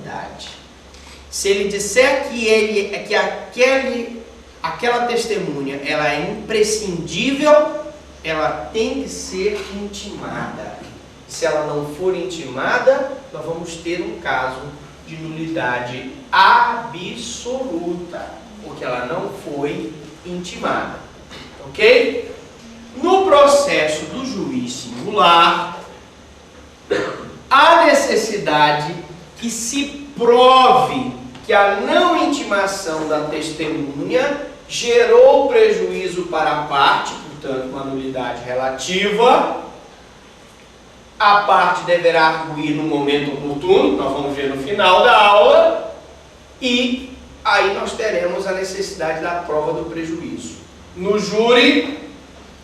formalidade. Se ele disser que aquela testemunha ela é imprescindível, ela tem que ser intimada. Se ela não for intimada, nós vamos ter um caso de nulidade absoluta, porque ela não foi intimada. Ok? No processo do juiz singular, há necessidade que se prove que a não intimação da testemunha gerou prejuízo para a parte, portanto, uma nulidade relativa. A parte deverá arguir no momento oportuno, nós vamos ver no final da aula, e aí nós teremos a necessidade da prova do prejuízo. No júri,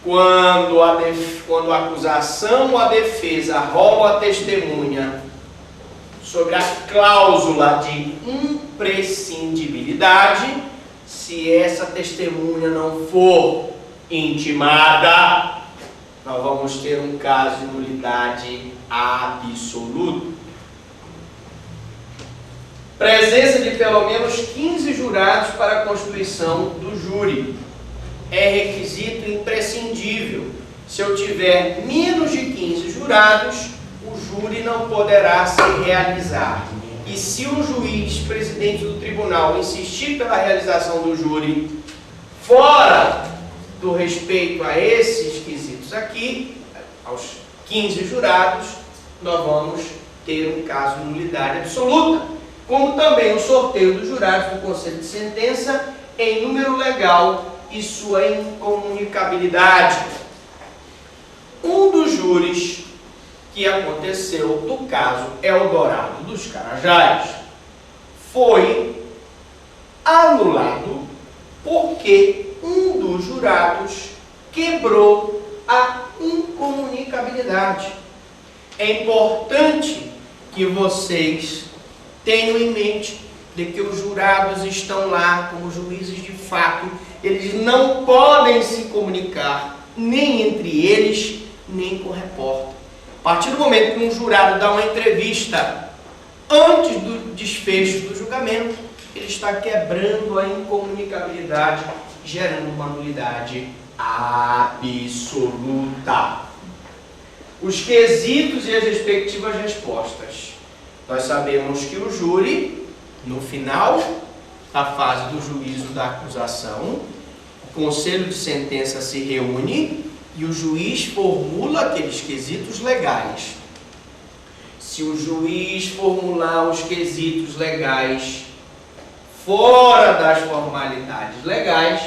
quando a acusação ou a defesa rouba a testemunha sobre a cláusula de imprescindibilidade, se essa testemunha não for intimada, nós vamos ter um caso de nulidade absoluta. Presença de pelo menos 15 jurados para a constituição do júri. É requisito imprescindível. Se eu tiver menos de 15 jurados, o júri não poderá se realizar. E se o juiz, presidente do tribunal, insistir pela realização do júri fora do respeito a esses quesitos aqui, aos 15 jurados, nós vamos ter um caso de nulidade absoluta, como também o sorteio dos jurados do conselho de sentença em número legal e sua incomunicabilidade. Um dos júris que aconteceu do caso Eldorado dos Carajás foi anulado porque um dos jurados quebrou a incomunicabilidade. É importante que vocês tenham em mente de que os jurados estão lá como juízes de fato. Eles não podem se comunicar nem entre eles, nem com o repórter. A partir do momento que um jurado dá uma entrevista antes do desfecho do julgamento, ele está quebrando a incomunicabilidade, gerando uma nulidade absoluta. Os quesitos e as respectivas respostas. Nós sabemos que o júri, no final da fase do juízo da acusação, o conselho de sentença se reúne e o juiz formula aqueles quesitos legais. Se o juiz formular os quesitos legais fora das formalidades legais,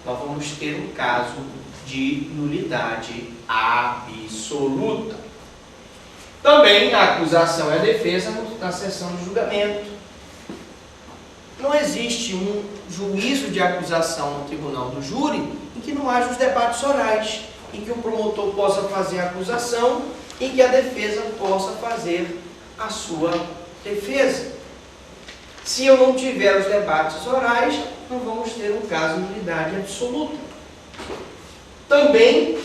nós vamos ter um caso de nulidade absoluta. Também a acusação e a defesa na sessão de julgamento. Não existe um juízo de acusação no tribunal do júri em que não haja os debates orais, em que o promotor possa fazer a acusação e que a defesa possa fazer a sua defesa. Se eu não tiver os debates orais, não vamos ter um caso de nulidade absoluta. Também,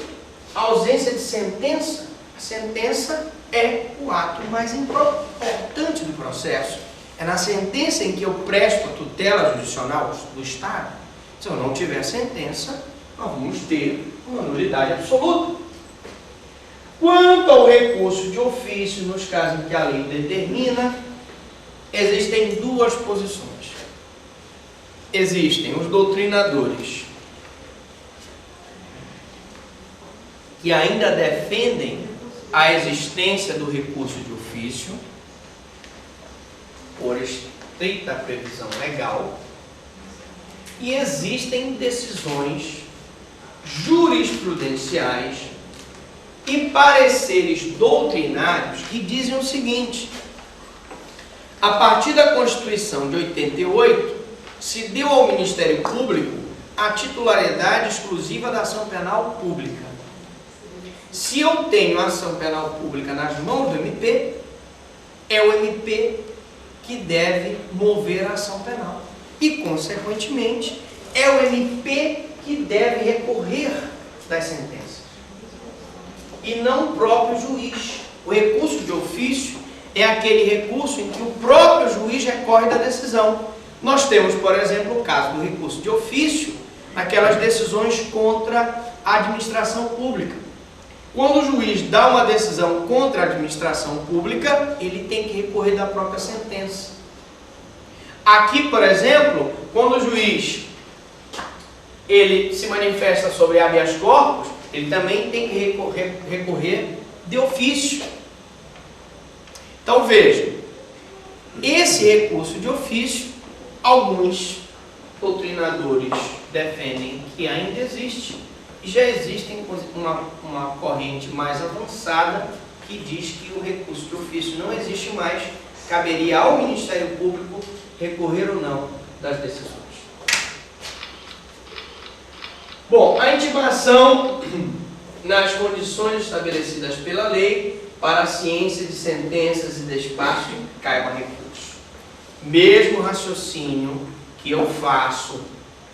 a ausência de sentença. A sentença é o ato mais importante do processo. É na sentença em que eu presto a tutela judicial do Estado. Se eu não tiver sentença, nós vamos ter uma nulidade absoluta. Quanto ao recurso de ofício, nos casos em que a lei determina, existem duas posições. Existem os doutrinadores que ainda defendem a existência do recurso de ofício por estrita previsão legal, e existem decisões jurisprudenciais e pareceres doutrinários que dizem o seguinte: a partir da Constituição de 88, se deu ao Ministério Público a titularidade exclusiva da ação penal pública. Se eu tenho a ação penal pública nas mãos do MP, é o MP que deve mover a ação penal. E, consequentemente, é o MP que deve recorrer das sentenças. E não o próprio juiz. O recurso de ofício é aquele recurso em que o próprio juiz juiz recorre da decisão. Nós temos, por exemplo, o caso do recurso de ofício, aquelas decisões contra a administração pública. Quando o juiz dá uma decisão contra a administração pública, ele tem que recorrer da própria sentença. Aqui, por exemplo, quando o juiz ele se manifesta sobre habeas corpus, ele também tem que recorrer de ofício. Então veja, esse recurso de ofício, alguns doutrinadores defendem que ainda existe, e já existe uma corrente mais avançada que diz que o recurso de ofício não existe mais, caberia ao Ministério Público recorrer ou não das decisões. Bom, a intimação nas condições estabelecidas pela lei para a ciência de sentenças e despacho cai a recurso. Mesmo raciocínio que eu faço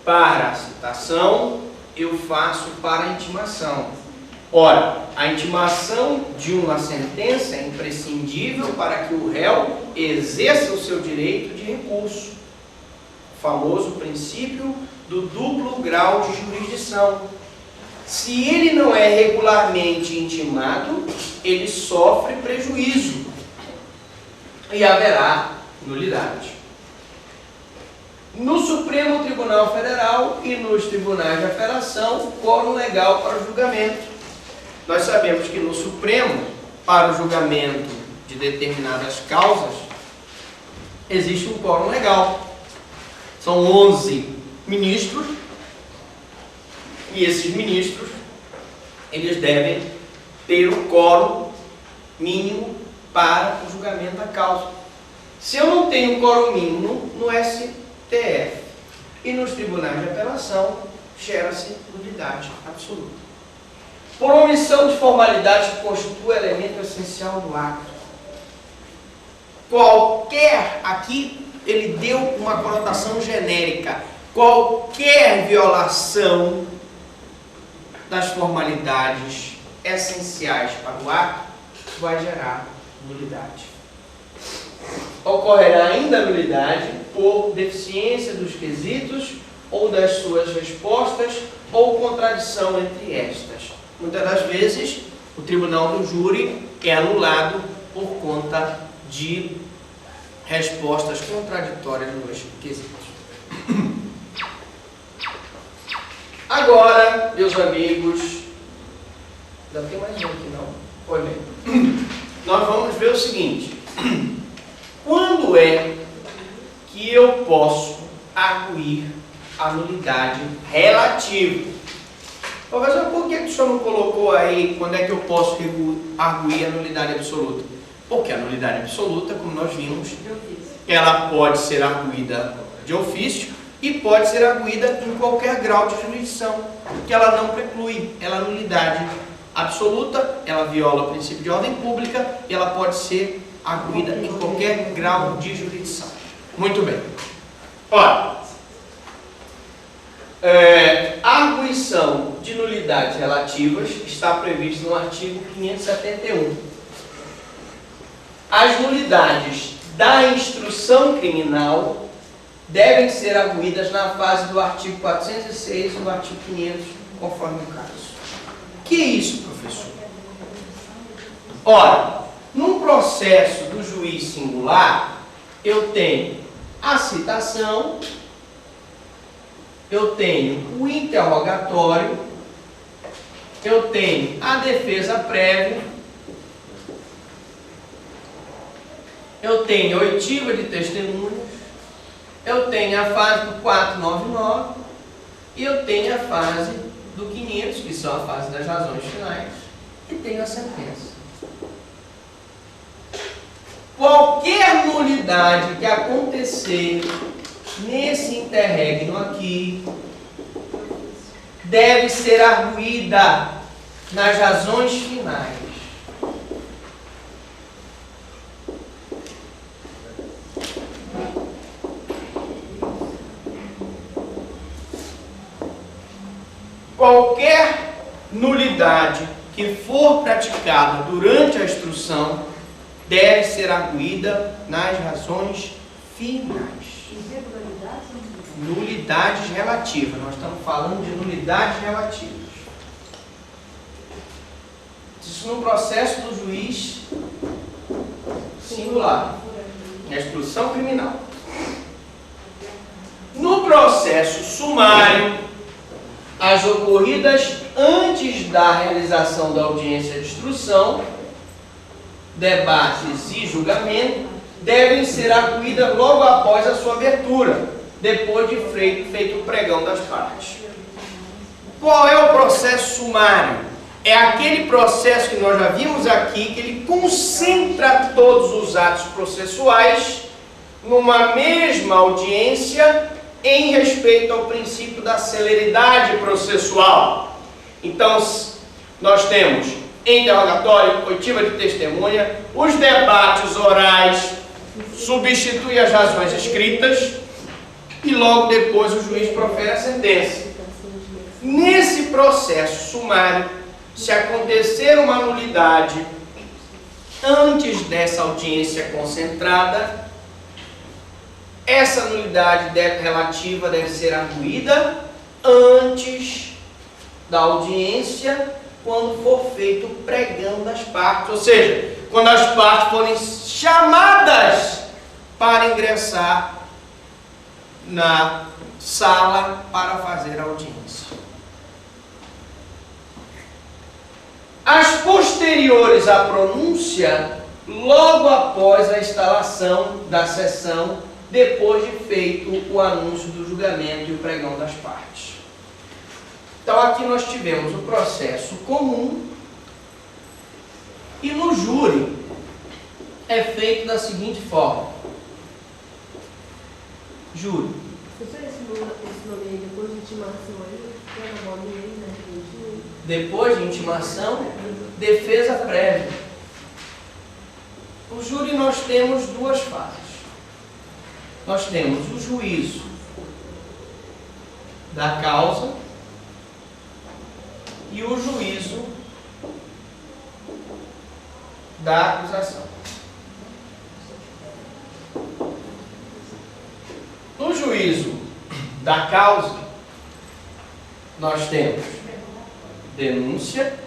para a citação, eu faço para a intimação. Ora, a intimação de uma sentença é imprescindível para que o réu exerça o seu direito de recurso. O famoso princípio do duplo grau de jurisdição. Se ele não é regularmente intimado, ele sofre prejuízo e haverá nulidade. No Supremo Tribunal Federal e nos tribunais de apelação, quórum legal para o julgamento. Nós sabemos que no Supremo, para o julgamento de determinadas causas, existe um quórum legal. São 11 ministros, e esses ministros, eles devem ter o quórum mínimo para o julgamento da causa. Se eu não tenho um quórum mínimo no STF e nos tribunais de apelação, gera-se nulidade absoluta. Por omissão de formalidade que constitui elemento essencial do ato. Qualquer, aqui ele deu uma conotação genérica, qualquer violação das formalidades essenciais para o ato vai gerar nulidade. Ocorrerá ainda nulidade por deficiência dos quesitos ou das suas respostas ou contradição entre estas. Muitas das vezes, o tribunal do júri é anulado por conta de respostas contraditórias nos quesitos. Agora, meus amigos, ainda tem mais um aqui, não? Foi bem. Nós vamos ver o seguinte. Quando é que eu posso arguir a nulidade relativa? Professor, por que o senhor não colocou aí quando é que eu posso arguir a nulidade absoluta? Porque a nulidade absoluta, como nós vimos, ela pode ser arguida de ofício e pode ser arguida em qualquer grau de jurisdição, porque ela não preclui, ela é nulidade absoluta, ela viola o princípio de ordem pública e ela pode ser arguida em qualquer grau de jurisdição. Muito bem. Ora, a arguição de nulidades relativas está prevista no artigo 571. As nulidades da instrução criminal devem ser arguidas na fase do artigo 406 e do artigo 500, conforme o caso. Que é isso, professor? Ora, num processo do juiz singular, eu tenho a citação, eu tenho o interrogatório, eu tenho a defesa prévia, eu tenho a oitiva de testemunhas, eu tenho a fase do 499 e eu tenho a fase do 500, que são a fase das razões finais, e tenho a sentença. Qualquer nulidade que acontecer nesse interregno aqui deve ser arguída nas razões finais. Qualquer nulidade que for praticada durante a instrução deve ser arguída nas razões finais. Nulidades relativas. Nós estamos falando de nulidades relativas. Isso no processo do juiz singular, na instrução criminal. No processo sumário, as ocorridas antes da realização da audiência de instrução, debates e julgamento devem ser acudidas logo após a sua abertura, depois de feito o pregão das partes. Qual é o processo sumário? É aquele processo que nós já vimos aqui, que ele concentra todos os atos processuais numa mesma audiência em respeito ao princípio da celeridade processual. Então, nós temos interrogatório, oitiva de testemunha, os debates orais, substitui as razões escritas e logo depois o juiz profere a sentença. Nesse processo sumário, se acontecer uma nulidade antes dessa audiência concentrada, essa nulidade relativa deve ser arguída antes da audiência, quando for feito o pregão das partes, ou seja, quando as partes forem chamadas para ingressar na sala para fazer a audiência. As posteriores à pronúncia, logo após a instalação da sessão, depois de feito o anúncio do julgamento e o pregão das partes. Então aqui nós tivemos o processo comum e no júri é feito da seguinte forma. Júri. Esse nome aí, depois de intimação aí, na bolinha aí, né? Depois de intimação, defesa prévia. No júri nós temos duas fases. Nós temos o juízo da causa e o juízo da acusação. No juízo da causa, nós temos denúncia,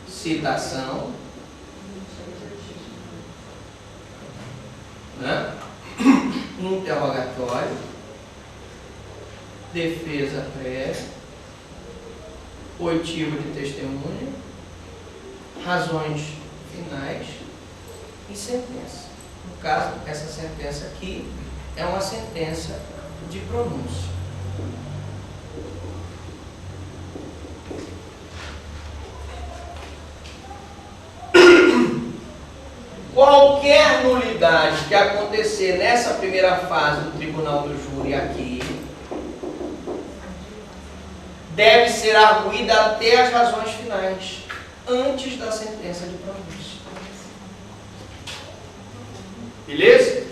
citação, né? Interrogatório, defesa prévia, oitiva de testemunha, razões finais e sentença. No caso, essa sentença aqui é uma sentença de pronúncia. Qualquer nulidade que acontecer nessa primeira fase do tribunal do júri aqui deve ser arguída até as razões finais, antes da sentença de pronúncia. Beleza?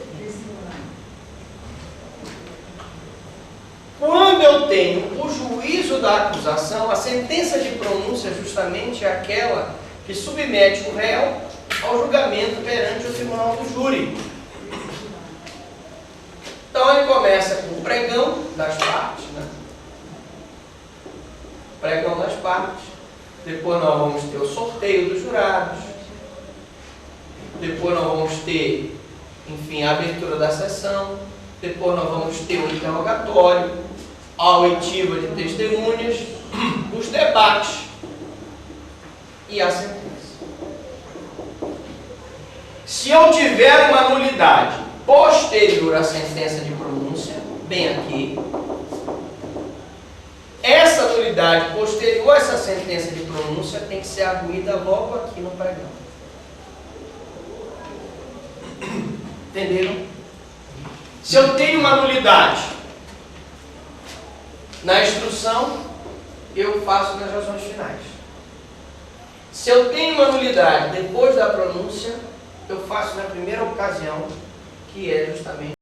Quando eu tenho o juízo da acusação, a sentença de pronúncia justamente é aquela que submete o réu ao julgamento perante o tribunal do júri. Então ele começa com o pregão das partes, né? Pregão das partes. Depois nós vamos ter o sorteio dos jurados. Depois nós vamos ter, enfim, a abertura da sessão. Depois nós vamos ter o interrogatório, a oitiva de testemunhas, os debates e a sentença. Se eu tiver uma nulidade posterior à sentença de pronúncia, bem aqui, essa nulidade posterior a essa sentença de pronúncia tem que ser arguída logo aqui no pregão. Entenderam? Se eu tenho uma nulidade na instrução, eu faço nas razões finais. Se eu tenho uma nulidade depois da pronúncia, eu faço na primeira ocasião, que é justamente